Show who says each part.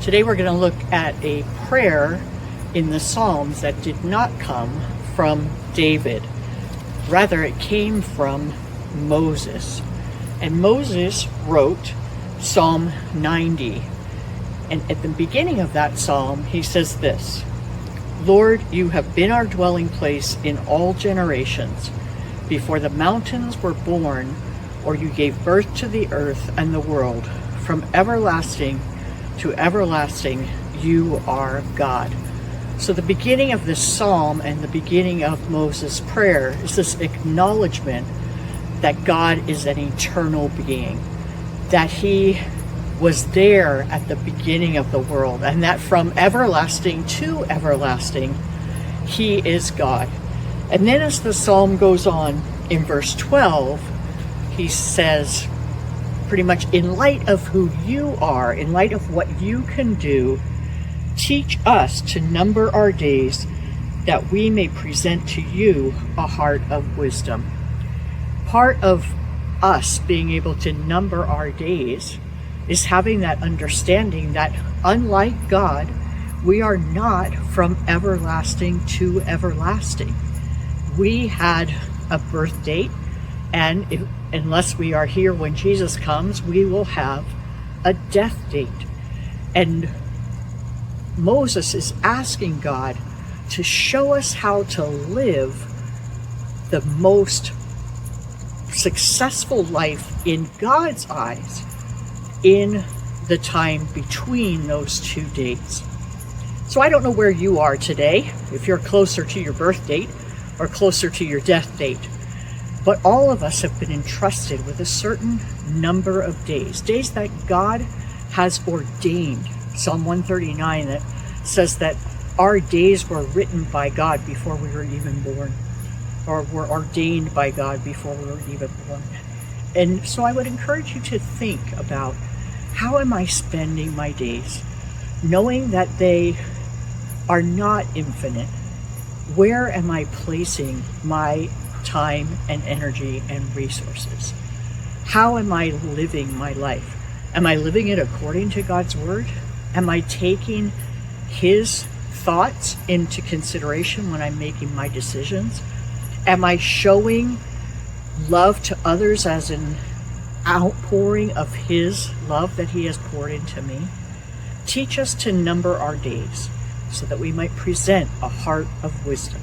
Speaker 1: Today we're going to look at a prayer in the Psalms that did not come from David. Rather, it came from Moses. And Moses wrote Psalm 90. And at the beginning of that psalm, he says this: "Lord, you have been our dwelling place in all generations. Before the mountains were born, or you gave birth to the earth and the world, from everlasting to everlasting, you are God." So the beginning of this psalm and the beginning of Moses' prayer is this acknowledgement that God is an eternal being, that he was there at the beginning of the world, and that from everlasting to everlasting, he is God. And then as the psalm goes on in verse 12, he says, pretty much, in light of who you are, in light of what you can do, teach us to number our days that we may present to you a heart of wisdom. Part of us being able to number our days is having that understanding that, unlike God, we are not from everlasting to everlasting. We had a birth date, and unless we are here when Jesus comes, we will have a death date. And Moses is asking God to show us how to live the most successful life in God's eyes in the time between those two dates. So I don't know where you are today, if you're closer to your birth date or closer to your death date. But all of us have been entrusted with a certain number of days that God has ordained. Psalm 139 that says that our days were written by God before we were even born, or were ordained by God before we were even born. And so I would encourage you to think about, how am I spending my days? Knowing that they are not infinite, where am I placing my time and energy and resources? How am I living my life? Am I living it according to God's word? Am I taking his thoughts into consideration when I'm making my decisions? Am I showing love to others as an outpouring of his love that he has poured into me? Teach us to number our days so that we might present a heart of wisdom.